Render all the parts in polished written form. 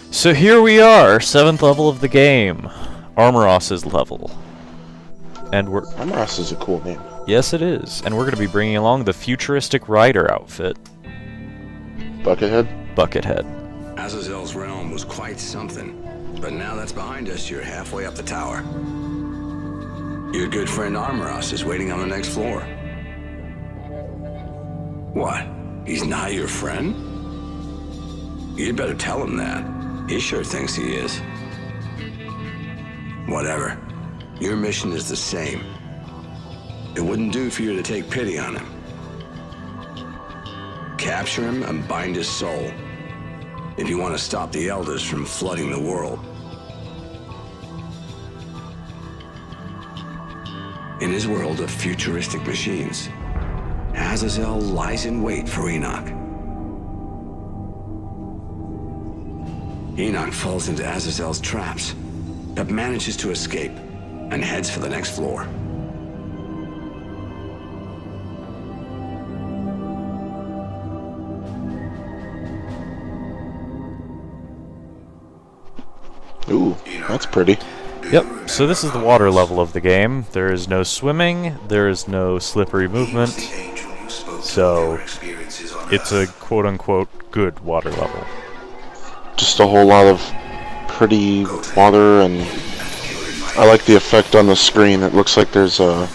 So here we are, 7th level of the game. Armaros' level. And we're... Armaros is a cool name. Yes, it is. And we're going to be bringing along the futuristic rider outfit. Buckethead? Buckethead. Azazel's realm was quite something. But now that's behind us, you're halfway up the tower. Your good friend Armaros is waiting on the next floor. What? He's not your friend? You'd better tell him that. He sure thinks he is. Whatever. Your mission is the same. It wouldn't do for you to take pity on him. Capture him and bind his soul, if you want to stop the Elders from flooding the world. In his world of futuristic machines, Azazel lies in wait for Enoch. Enoch falls into Azazel's traps, but manages to escape and heads for the next floor. Ooh, that's pretty. Yep, so this is the water level of the game. There is no swimming, there is no slippery movement, so it's a quote-unquote good water level. Just a whole lot of pretty water, and I like the effect on the screen. It looks like there's a...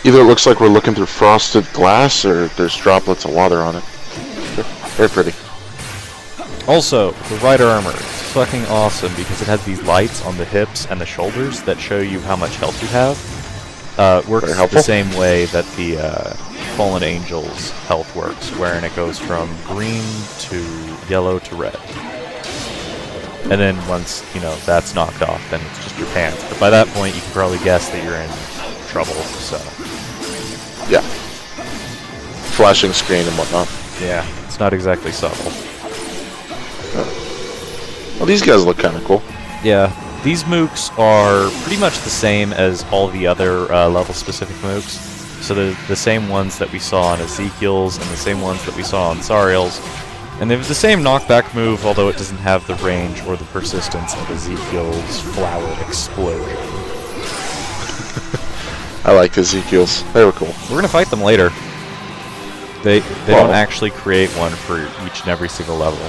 Either it looks like we're looking through frosted glass, or there's droplets of water on it. Very pretty. Also, the rider armor is fucking awesome because it has these lights on the hips and the shoulders that show you how much health you have. Works the same way that the Fallen Angel's health works, wherein it goes from green to yellow to red. And then once, you know, that's knocked off, then it's just your pants. But by that point, you can probably guess that you're in trouble, so... Yeah. Flashing screen and whatnot. Yeah, it's not exactly subtle. Well, these guys look kind of cool. Yeah, these mooks are pretty much the same as all the other level-specific mooks. So they're the same ones that we saw on Ezekiel's and the same ones that we saw on Sariel's. And they have the same knockback move, although it doesn't have the range or the persistence of Ezekiel's flower explosion. I like Ezekiel's. They were cool. We're gonna fight them later. They don't actually create one for each and every single level.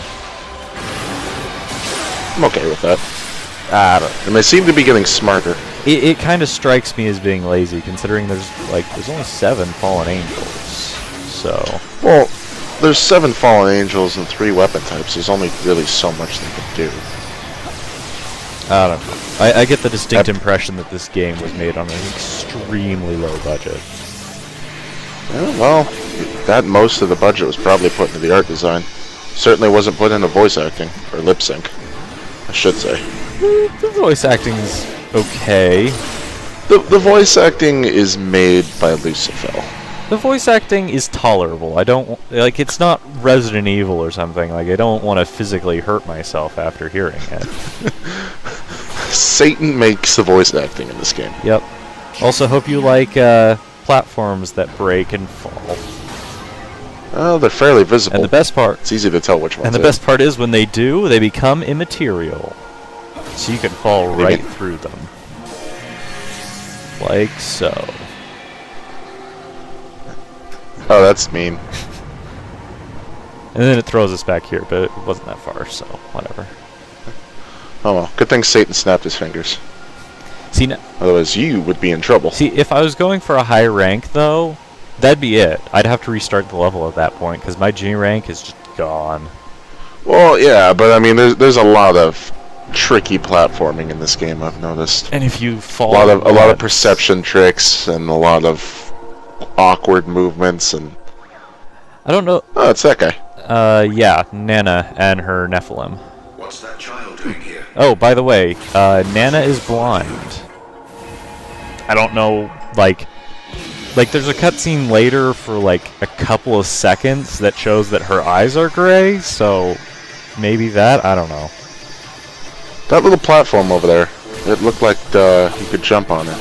I'm okay with that. I don't know. And they seem to be getting smarter. It kind of strikes me as being lazy, considering there's only 7 fallen angels. So... Well, there's 7 fallen angels and 3 weapon types. There's only really so much they can do. I don't know. I get the distinct impression that this game was made on an extremely low budget. Yeah, well, that most of the budget was probably put into the art design. Certainly wasn't put into voice acting, or lip sync, I should say. The voice acting's okay. The voice acting is made by Lucifer. The voice acting is tolerable. I don't... Like, it's not Resident Evil or something. Like, I don't want to physically hurt myself after hearing it. Satan makes the voice acting in this game. Yep. Also, hope you like platforms that break and fall. Oh, they're fairly visible. And the best part... It's easy to tell which ones. And the best part is, when they do, they become immaterial. So you can fall right through them. Like so. Oh, that's mean. And then it throws us back here, but it wasn't that far, so whatever. Oh well, good thing Satan snapped his fingers. See, otherwise you would be in trouble. See, if I was going for a high rank, though, that'd be it. I'd have to restart the level at that point, because my G rank is just gone. Well, yeah, but I mean, there's a lot of tricky platforming in this game, I've noticed. And if you fall... A lot of perception tricks, and a lot of awkward movements, and... I don't know... Oh, it's that guy. Yeah, Nana and her Nephilim. What's that child doing here? Oh, by the way, Nana is blind. I don't know, like, there's a cutscene later for, like, a couple of seconds that shows that her eyes are gray, so maybe that? I don't know. That little platform over there, it looked like you could jump on it.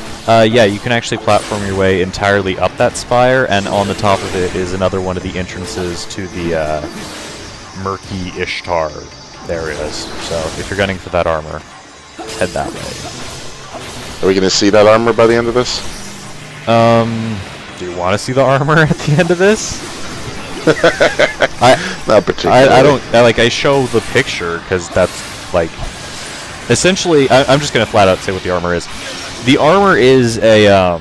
Yeah, you can actually platform your way entirely up that spire, and on the top of it is another one of the entrances to the Murky Ishtar there is. So if you're gunning for that armor, head that way. Are we gonna see that armor by the end of this? Do you want to see the armor at the end of this? Not particularly. I show the picture because that's like essentially. I'm just gonna flat out say what the armor is. The armor is a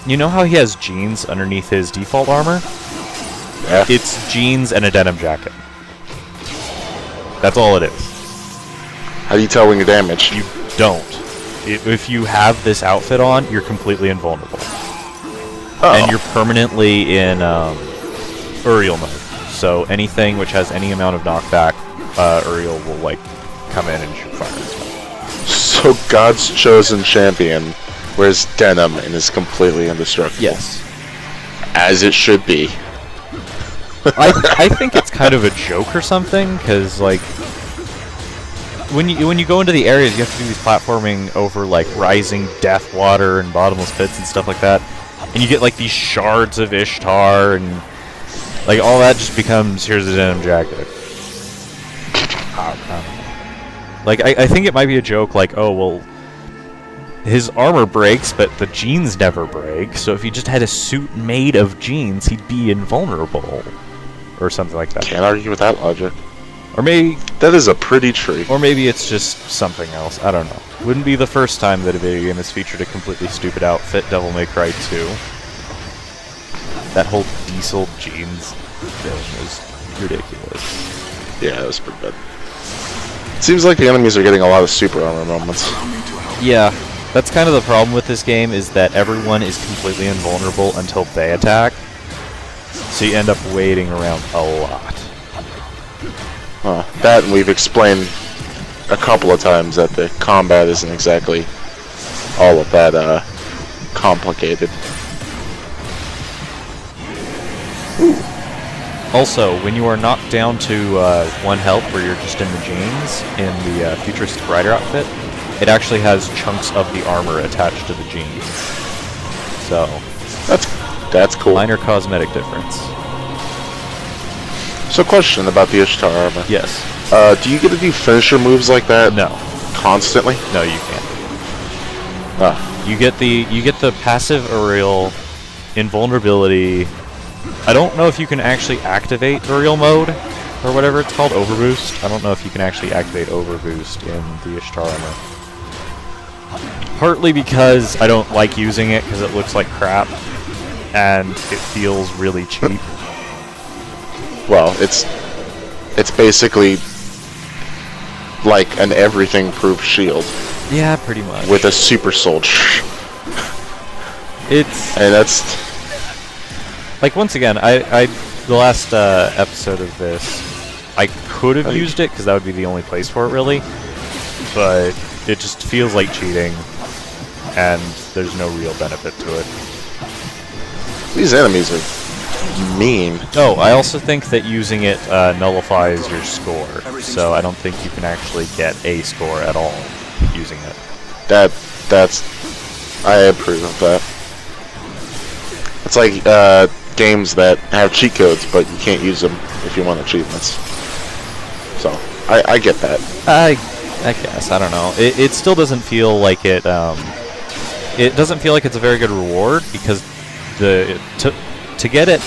you know how he has jeans underneath his default armor? Yeah. It's jeans and a denim jacket. That's all it is. How do you tell when you're damaged? You don't. If you have this outfit on, you're completely invulnerable. Oh. And you're permanently in Uriel mode. So anything which has any amount of knockback, Uriel will like come in and shoot fire. So God's chosen champion wears denim and is completely indestructible. Yes. As it should be. I think it's kind of a joke or something, because like when you go into the areas, you have to do these platforming over like rising death water and bottomless pits and stuff like that, and you get like these shards of Ishtar and like all that just becomes here's a denim jacket. Like I think it might be a joke, like oh well, his armor breaks, but the jeans never break. So if he just had a suit made of jeans, he'd be invulnerable. Or something like that. Can't argue with that logic. Or maybe... That is a pretty tree. Or maybe it's just something else. I don't know. Wouldn't be the first time that a video game has featured a completely stupid outfit, Devil May Cry 2. That whole diesel jeans thing was ridiculous. Yeah, that was pretty bad. Seems like the enemies are getting a lot of super armor moments. Yeah, that's kind of the problem with this game, is that everyone is completely invulnerable until they attack. So you end up waiting around a lot. That, and we've explained a couple of times that the combat isn't exactly all of that complicated. Also, when you are knocked down to 1 health, where you're just in the jeans, in the futuristic rider outfit, it actually has chunks of the armor attached to the jeans. So That's cool. Minor cosmetic difference. So, question about the Ishtar armor. Yes. Do you get to do finisher moves like that? No. Constantly? No, you can't. You get the passive Uriel invulnerability. I don't know if you can actually activate Uriel mode or whatever it's called, overboost. I don't know if you can actually activate overboost in the Ishtar armor. Partly because I don't like using it because it looks like crap. And it feels really cheap. Well, it's basically like an everything-proof shield. Yeah, pretty much. With a super soldier. And that's... Like, once again, the last episode of this, I could have used it, because that would be the only place for it, really. But it just feels like cheating, and there's no real benefit to it. These enemies are mean. Oh, I also think that using it nullifies your score, so I don't think you can actually get a score at all using it. That's... I approve of that. It's like games that have cheat codes, but you can't use them if you want achievements. So, I get that. I guess, I don't know. It still doesn't feel like it doesn't feel like it's a very good reward, because to get it,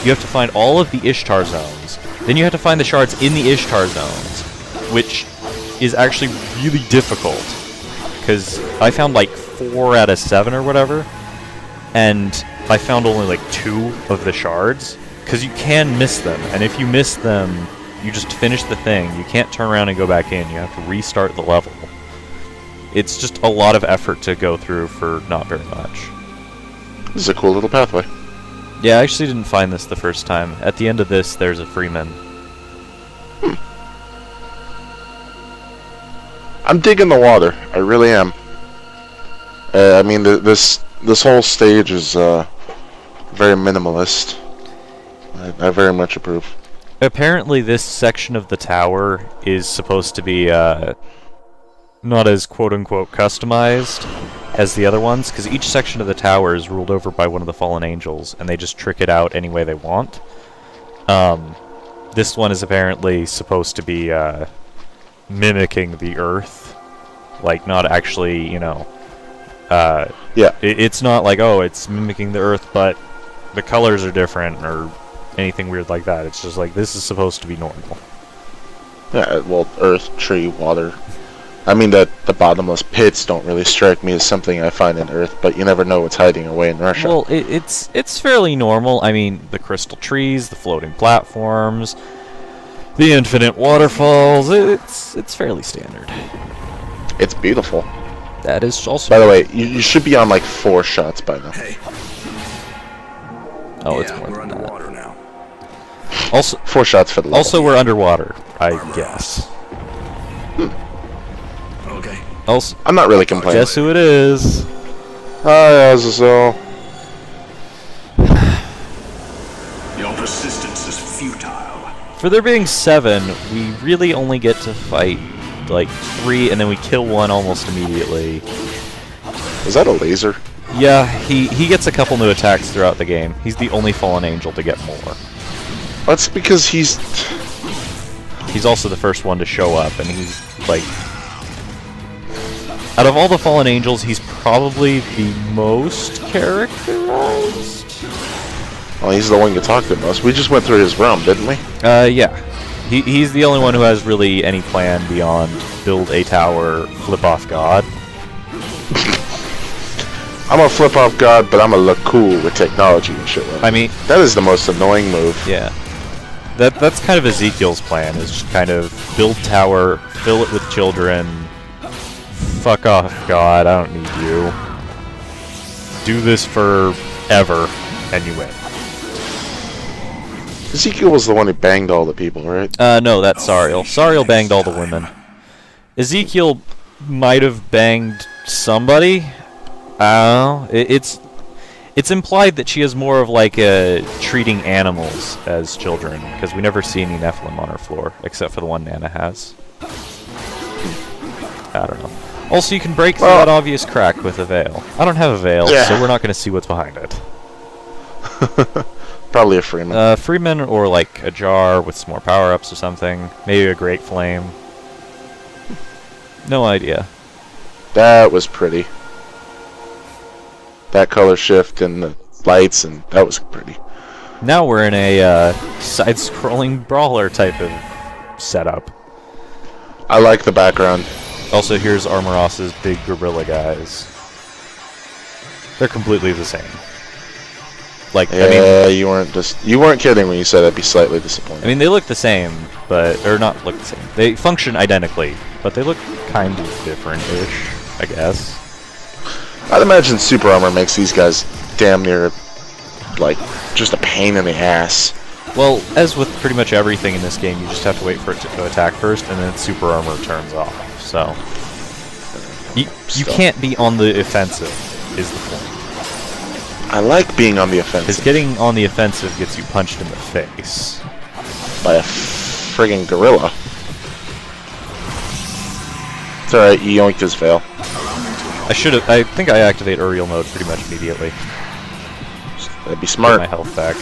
you have to find all of the Ishtar zones. Then you have to find the shards in the Ishtar zones, which is actually really difficult. Because I found like 4 out of 7 or whatever, and I found only like 2 of the shards, because you can miss them, and if you miss them, you just finish the thing. You can't turn around and go back in. You have to restart the level. It's just a lot of effort to go through for not very much. This is a cool little pathway. Yeah, I actually didn't find this the first time. At the end of this, there's a Freeman. I'm digging the water. I really am. I mean, this whole stage is very minimalist. I very much approve. Apparently, this section of the tower is supposed to be not as quote-unquote customized as the other ones, because each section of the tower is ruled over by one of the fallen angels, and they just trick it out any way they want. This one is apparently supposed to be mimicking the Earth, like not actually, you know. Yeah. It's not like, oh, it's mimicking the Earth, but the colors are different or anything weird like that. It's just like, this is supposed to be normal. Yeah, well, earth, tree, water. I mean, the bottomless pits don't really strike me as something I find in Earth, but you never know what's hiding away in Russia. Well, it's fairly normal. I mean, the crystal trees, the floating platforms, the infinite waterfalls, it's fairly standard. It's beautiful. That is also... By the way, you should be on like 4 shots by now. Hey. Oh, it's Yeah, more we're than that. underwater now. Also, 4 shots for the level. also, we're underwater, I guess. Okay. Also, I'm not really complaining. guess who it is? Hi, Azazel. Your persistence is futile. For there being 7, we really only get to fight like 3, and then we kill 1 almost immediately. Is that a laser? Yeah, he gets a couple new attacks throughout the game. He's the only fallen angel to get more. That's because he's... He's also the first one to show up, and he's like... Out of all the fallen angels, he's probably the most characterized? Well, he's the one you talk to most. We just went through his realm, didn't we? Yeah. He's the only one who has really any plan beyond build a tower, flip off God. I'm a flip off god, but I'm gonna look cool with technology and shit. I mean... That is the most annoying move. Yeah. That's kind of Ezekiel's plan, is just kind of build tower, fill it with children, fuck off God, I don't need you. Do this forever, and you win. Ezekiel was the one who banged all the people, right? No, that's Sariel. Sariel banged all the women. Ezekiel might have banged somebody. I don't know. It's implied that she is more of like treating animals as children, because we never see any Nephilim on her floor, except for the one Nana has. I don't know. Also, you can break through that obvious crack with a veil. I don't have a veil, so we're not going to see what's behind it. Probably a Freeman. Freeman, or like a jar with some more power-ups or something. Maybe a Great Flame. No idea. That was pretty. That color shift and the lights, and that was pretty. Now we're in a side-scrolling brawler type of setup. I like the background. Also, here's Armaros' big gorilla guys. They're completely the same. Like, Yeah, I mean, you weren't kidding when you said I'd be slightly disappointed. I mean, they look the same, or not look the same. They function identically, but they look kind of different-ish, I guess. I'd imagine super armor makes these guys damn near, like, just a pain in the ass. Well, as with pretty much everything in this game, you just have to wait for it to attack first, and then super armor turns off. So you can't be on the offensive, is the point. I like being on the offensive. Because getting on the offensive gets you punched in the face. By a friggin' gorilla. It's alright, you yoinked his veil. I think I activate Uriel mode pretty much immediately. That'd be Get smart. my health back.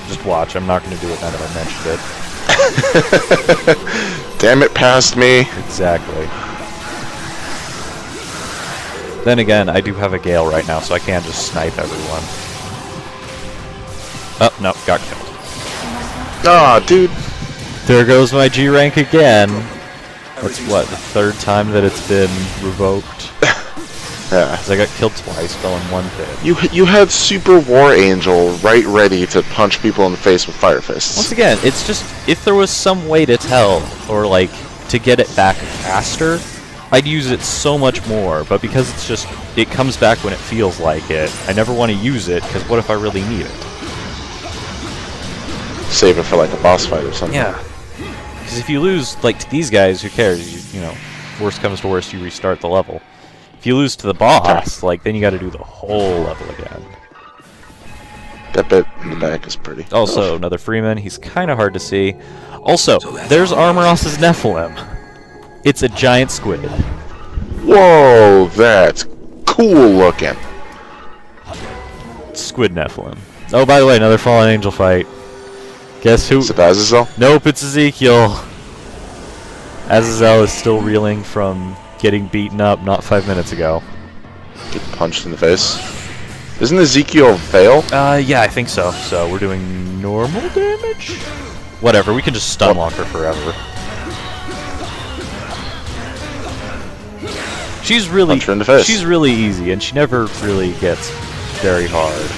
Just watch, I'm not going to do it now that I mentioned it. Damn it, past me. Exactly. Then again, I do have a Gale right now, so I can just snipe everyone. Oh, no, got killed. Aw, dude. There goes my G rank again. That's what, the 3rd time that it's been revoked? Yeah. Because I got killed twice, fell in one pit. You had Super War Angel right ready to punch people in the face with fire fists. Once again, it's just, if there was some way to tell, or like, to get it back faster, I'd use it so much more, but because it's just, it comes back when it feels like it, I never want to use it, because what if I really need it? Save it for like a boss fight or something. Yeah. Because if you lose, like, to these guys, who cares? You know, worst comes to worst, you restart the level. If you lose to the boss, like, then you gotta do the whole level again. That bit in the back is pretty. Also, another Freeman, he's kinda hard to see. Also, there's Armaros' Nephilim. It's a giant squid. Whoa, that's cool looking. Squid Nephilim. Oh, by the way, another Fallen Angel fight. Guess who? Is it Azazel? Nope, it's Ezekiel. Azazel is still reeling from getting beaten up not 5 minutes ago. Get punched in the face. Isn't Ezekiel Veil? Yeah, I think so. So we're doing normal damage? Whatever, we can just stun lock her forever. She's really, punch her in the face. she's really easy, and she never really gets very hard.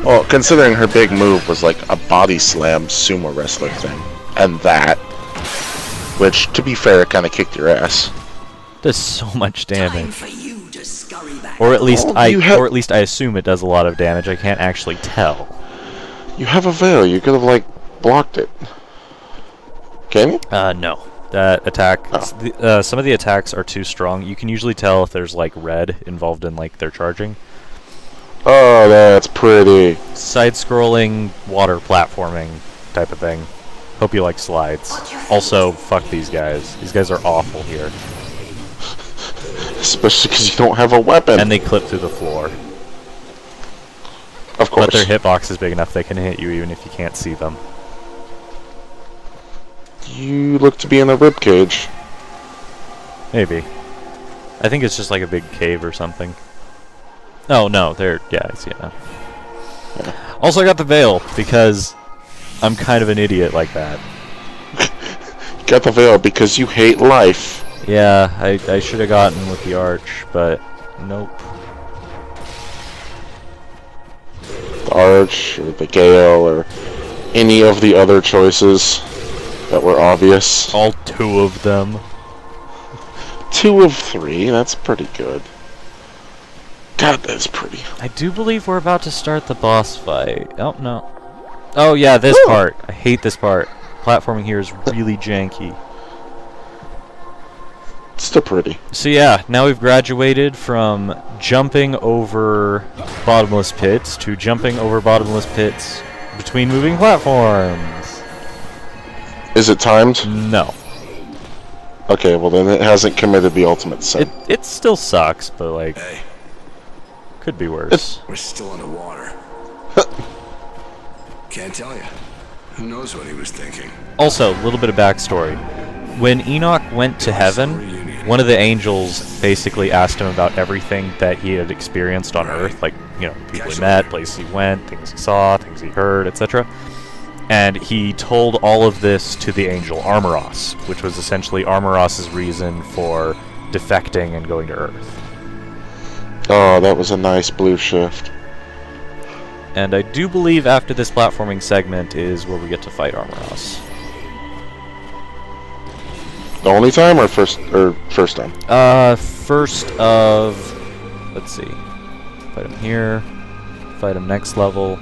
Well, considering her big move was like a body slam sumo wrestler thing, and that, which, to be fair, kind of kicked your ass. Does so much damage. For you to scurry back. Or at least Oh, or at least I assume it does a lot of damage. I can't actually tell. You have a veil. You could have like blocked it. Can you? No. That attack. Oh. Some of the attacks are too strong. You can usually tell if there's like red involved in like their charging. Oh, that's pretty. Side-scrolling water platforming type of thing. Hope you like slides. Also, fuck these guys. These guys are awful here. Especially because you don't have a weapon. And they clip through the floor. Of course. But their hitbox is big enough they can hit you even if you can't see them. You look to be in a ribcage. Maybe. I think it's just like a big cave or something. Oh, no, yeah, I see it now. Yeah. Also, I got the veil, because I'm kind of an idiot like that. You got the veil because you hate life. Yeah, I should have gotten with the arch, but nope. The arch, or the gale, or any of the other choices that were obvious. All two of them. 2 of 3, that's pretty good. God, that's pretty. I do believe we're about to start the boss fight. Oh, no. Oh, yeah, this part. I hate this part. Platforming here is really janky. Still pretty. So yeah, now we've graduated from jumping over bottomless pits to jumping over bottomless pits between moving platforms. Is it timed? No. Okay, well then it hasn't committed the ultimate sin. It still sucks, but like, Hey, could be worse. we're still underwater. Can't tell you. Who knows what he was thinking? Also, a little bit of backstory. When Enoch went to heaven, one of the angels basically asked him about everything that he had experienced on Earth, like, you know, people he met, places he went, things he saw, things he heard, etc. And he told all of this to the angel Armaros, which was essentially Armaros' reason for defecting and going to Earth. Oh, that was a nice blue shift. And I do believe after this platforming segment is where we get to fight Armaros. The only time or first time? First of, let's see, fight him here, fight him next level,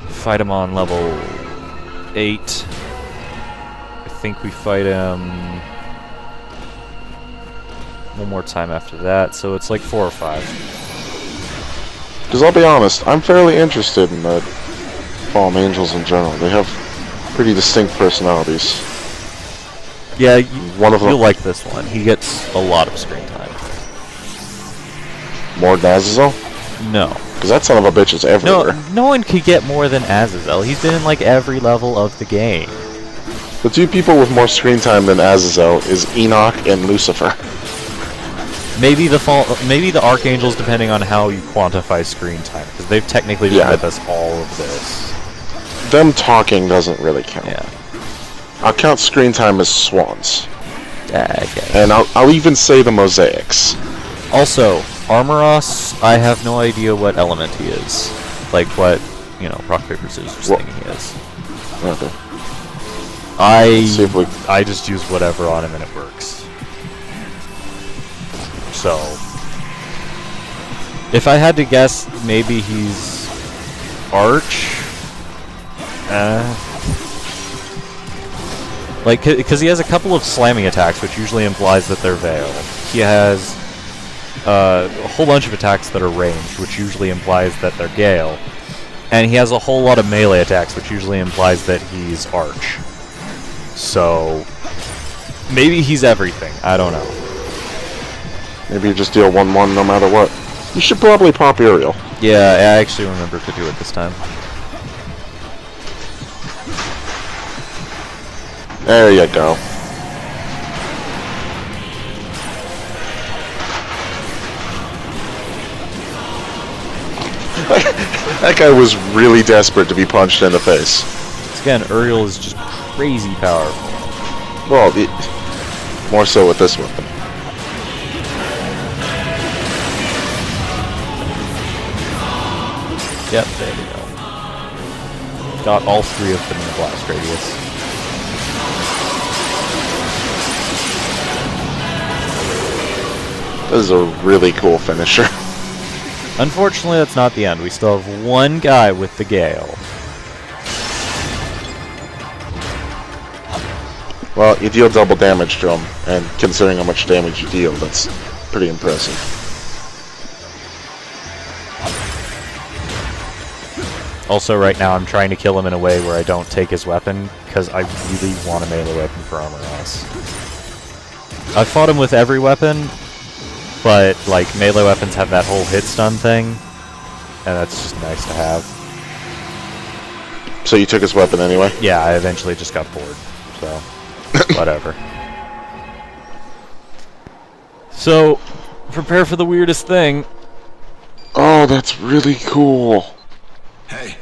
fight him on level 8. I think we fight him one more time after that, so it's like 4 or 5. Because I'll be honest, I'm fairly interested in the Fallen Angels in general. They have pretty distinct personalities. Yeah, One of them- you'll like this one. He gets a lot of screen time. More than Azazel? No. Because that son of a bitch is everywhere. No one could get more than Azazel. He's been in like every level of the game. The 2 people with more screen time than Azazel is Enoch and Lucifer. Maybe the Archangels, depending on how you quantify screen time, because they've technically been with us all of this. Them talking doesn't really count. Yeah. I'll count screen time as swans. Okay. And I'll even say the mosaics. Also, Armaros, I have no idea what element he is. Like what, you know, rock, paper, scissors thing he is. Okay. Let's see if we... I just use whatever on him and it works. So, if I had to guess, maybe he's Arch? Like, because he has a couple of slamming attacks, which usually implies that they're Veil. He has a whole bunch of attacks that are ranged, which usually implies that they're Gale. And he has a whole lot of melee attacks, which usually implies that he's Arch. So, maybe he's everything. I don't know. Maybe you just deal 1-1 no matter what. You should probably pop Uriel. Yeah, I actually remember to do it this time. There you go. That guy was really desperate to be punched in the face. Again, Uriel is just crazy powerful. Well, more so with this weapon. Yep, there we go. Got all three of them in the blast radius. This is a really cool finisher. Unfortunately, that's not the end. We still have one guy with the Gale. Well, you deal double damage to him, and considering how much damage you deal, that's pretty impressive. Also, right now, I'm trying to kill him in a way where I don't take his weapon, because I really want a melee weapon for Armaros. I've fought him with every weapon, but, like, melee weapons have that whole hit stun thing, and that's just nice to have. So you took his weapon anyway? Yeah, I eventually just got bored, so whatever. So, prepare for the weirdest thing. Oh, that's really cool. Hey.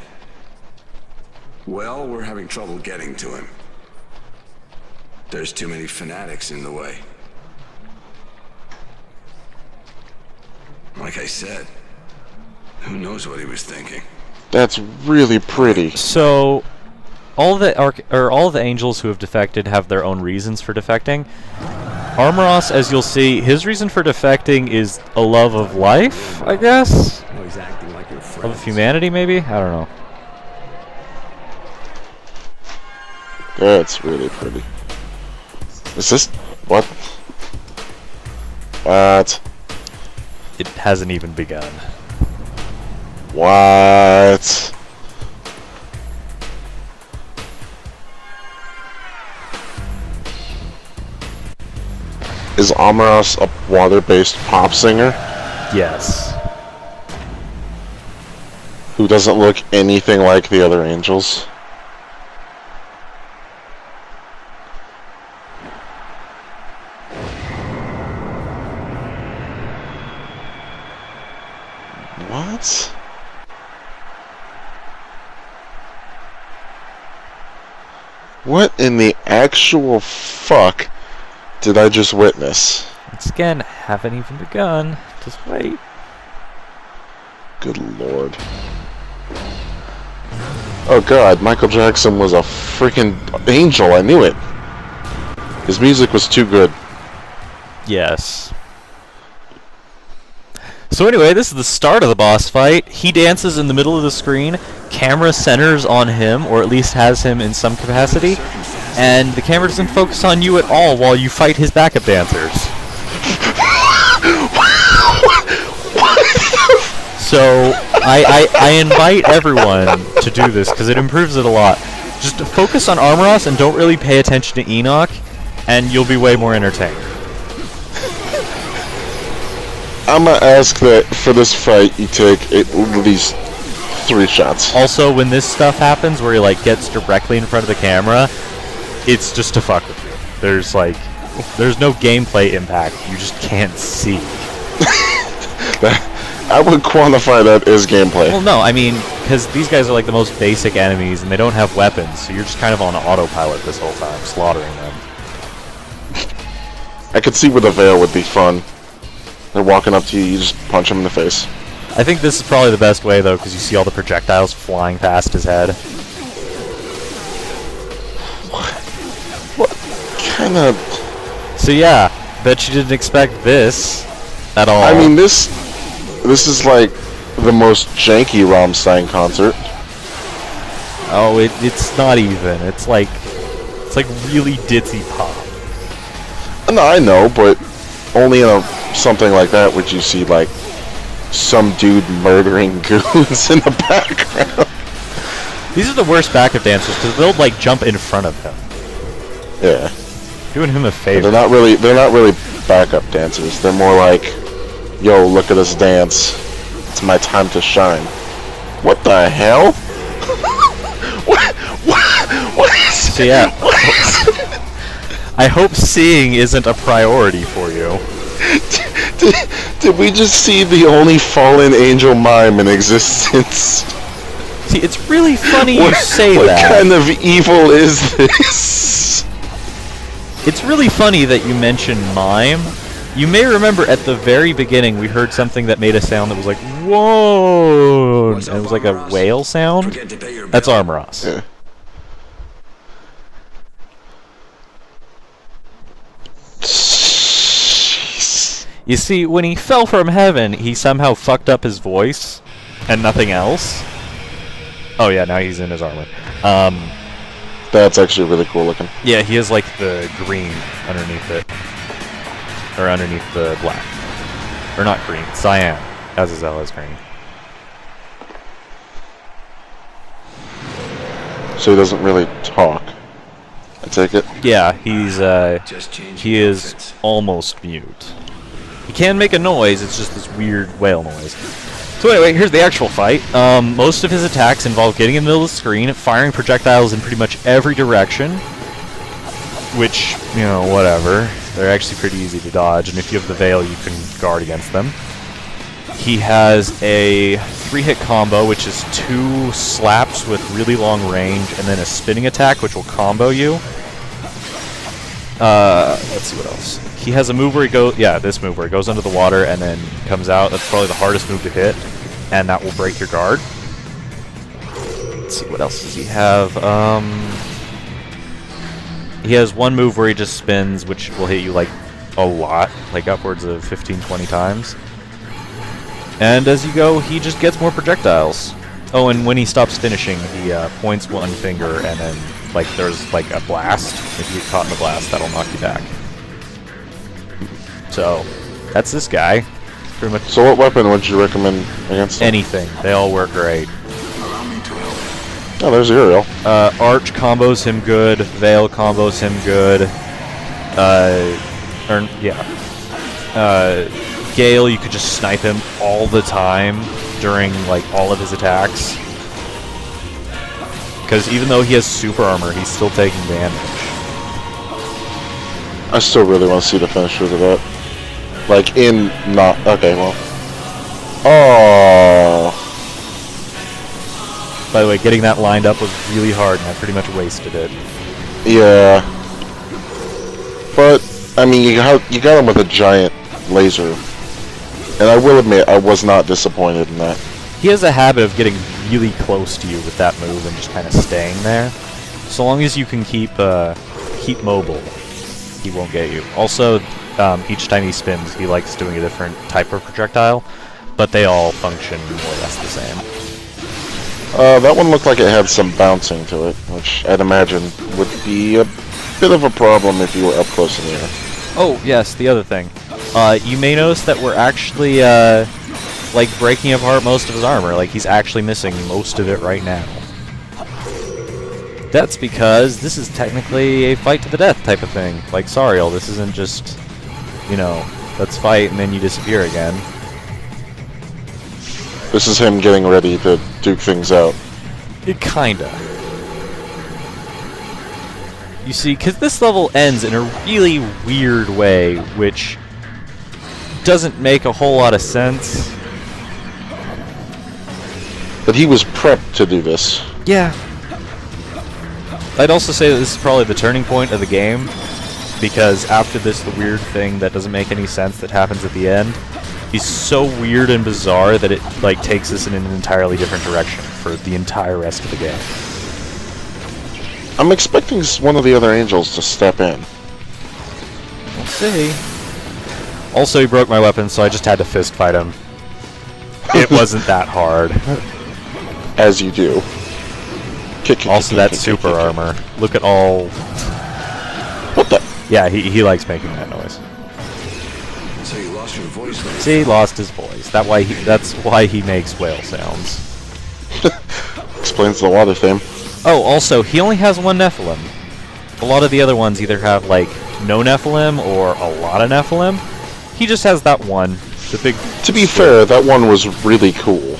Well, we're having trouble getting to him. There's too many fanatics in the way. Like I said, who knows what he was thinking? That's really pretty. So, all the angels who have defected have their own reasons for defecting. Armaros, as you'll see, his reason for defecting is a love of life, I guess? Oh, he's acting like your friend. Love of humanity, maybe? I don't know. That's really pretty. Is this... what? What? It hasn't even begun. What? Is Armaros a water-based pop singer Yes. who doesn't look anything like the other angels? What? What in the actual fuck did I just witness? Once again, haven't even begun. Just wait. Good lord. Oh god, Michael Jackson was a freaking angel, I knew it. His music was too good. Yes. So anyway, this is the start of the boss fight. He dances in the middle of the screen. Camera centers on him, or at least has him in some capacity. And the camera doesn't focus on you at all while you fight his backup dancers. So, I invite everyone to do this, because it improves it a lot. Just focus on Armaros and don't really pay attention to Enoch, and you'll be way more entertained. I'm gonna ask that for this fight you take at least 3 shots. Also, when this stuff happens, where he like gets directly in front of the camera, it's just to fuck with you. There's no gameplay impact. You just can't see. I would quantify that as gameplay. Well, no, I mean, because these guys are like the most basic enemies, and they don't have weapons, so you're just kind of on autopilot this whole time, slaughtering them. I could see where the veil would be fun. They're walking up to you, you just punch them in the face. I think this is probably the best way, though, because you see all the projectiles flying past his head. What kind of... So yeah, bet you didn't expect this at all. I mean, this is like the most janky Rammstein concert. Oh, it's not even. It's like really ditzy pop. No, I know, but only in something like that would you see like some dude murdering goons in the background. These are the worst backup dancers because they'll like jump in front of him. Yeah. Doing him a favor. They're not really backup dancers. They're more like, yo, look at us dance. It's my time to shine. What the hell? What is So yeah. I hope seeing isn't a priority for you. Did we just see the only fallen angel mime in existence? See, it's really funny you say what that. What kind of evil is this? It's really funny that you mention mime. You may remember at the very beginning we heard something that made a sound that was like, whoa! And it was like a whale sound. That's Armaros. Yeah. You see, when he fell from heaven, he somehow fucked up his voice, and nothing else. Oh yeah, now he's in his armor. That's actually really cool looking. Yeah, he has like the green underneath it. Or underneath the black. Or not green, cyan. Azazel is green. So he doesn't really talk, I take it? Yeah, he is almost mute. He can make a noise, it's just this weird whale noise. So anyway, here's the actual fight. Most of his attacks involve getting in the middle of the screen, firing projectiles in pretty much every direction. Which, you know, whatever. They're actually pretty easy to dodge, and if you have the Veil, you can guard against them. He has a 3-hit combo, which is 2 slaps with really long range, and then a spinning attack, which will combo you. Let's see what else. He has a move where he goes, yeah, this move where he goes under the water and then comes out. That's probably the hardest move to hit, and that will break your guard. Let's see, what else does he have? He has one move where he just spins, which will hit you like a lot, like upwards of 15-20 times. And as you go, he just gets more projectiles. Oh, and when he stops finishing, he points one finger, and then like there's like a blast. If you get caught in the blast, that'll knock you back. So that's this guy. Pretty much. So what weapon would you recommend against him? Anything. They all work great. Oh, there's Uriel. Arch combos him good. Veil combos him good. Gale, you could just snipe him all the time during like all of his attacks. Because even though he has super armor, he's still taking damage. I still really want to see the finisher to that. Like in not okay, well. Oh. By the way, getting that lined up was really hard, and I pretty much wasted it. Yeah. But I mean, you got him with a giant laser. And I will admit, I was not disappointed in that. He has a habit of getting really close to you with that move and just kind of staying there. So long as you can keep mobile, he won't get you. Also, each time he spins, he likes doing a different type of projectile, but they all function more or less the same. That one looked like it had some bouncing to it, which I'd imagine would be a bit of a problem if you were up close in the air. Oh, yes, the other thing. You may notice that we're actually, like, breaking apart most of his armor. Like, he's actually missing most of it right now. That's because this is technically a fight to the death type of thing. Like Sariel, this isn't just, you know, let's fight and then you disappear again. This is him getting ready to duke things out. It kinda. You see, because this level ends in a really weird way, which doesn't make a whole lot of sense. But he was prepped to do this. Yeah. I'd also say that this is probably the turning point of the game, because after this, the weird thing that doesn't make any sense that happens at the end, he's so weird and bizarre that it like takes us in an entirely different direction for the entire rest of the game. I'm expecting one of the other angels to step in. We'll see. Also, he broke my weapon, so I just had to fist fight him. It wasn't that hard. As you do. Also, that's super armor. Look at all... What the? Yeah, he likes making that noise. So you lost your voice then? See, he lost his voice. That's why he makes whale sounds. Explains the water theme. Oh, also, he only has one Nephilim. A lot of the other ones either have, like, no Nephilim or a lot of Nephilim. He just has that one. The big... To be fair, that one was really cool.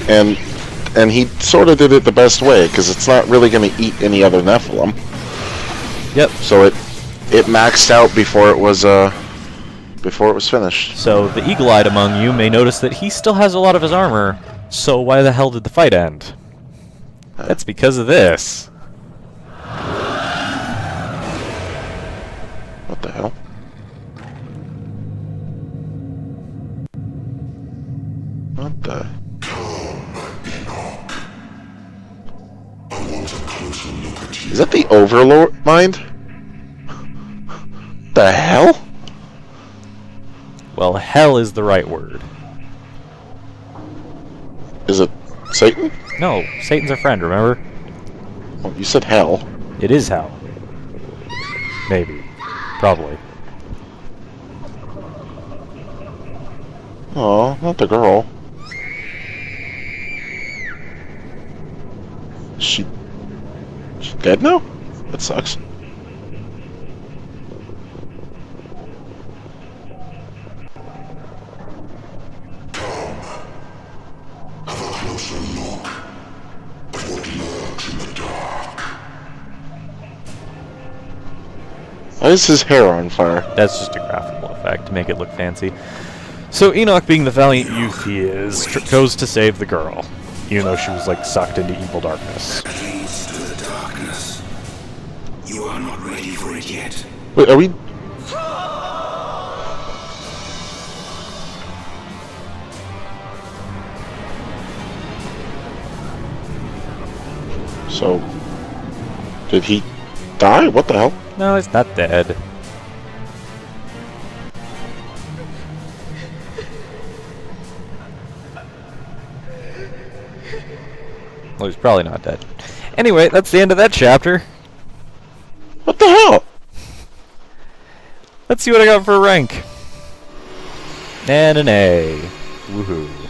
And he sort of did it the best way, because it's not really going to eat any other Nephilim. Yep. So it maxed out before it was before it was finished. So the eagle-eyed among you may notice that he still has a lot of his armor, so why the hell did the fight end? That's because of this. What the hell? What the? Is that the Overlord mind? The hell? Well, hell is the right word. Is it Satan? No, Satan's our friend, remember? Well, you said hell. It is hell. Maybe. Probably. Oh, not the girl. She's dead now? That sucks. Why is his hair on fire? That's just a graphical effect to make it look fancy. So Enoch, being the valiant youth he is, goes to save the girl, even though she was like sucked into evil darkness. Leads to the darkness. You are not ready for it yet. Wait, are we... So... Did he die? What the hell? No, he's not dead. Well, he's probably not dead. Anyway, that's the end of that chapter. What the hell? Let's see what I got for a rank. And an A. Woohoo.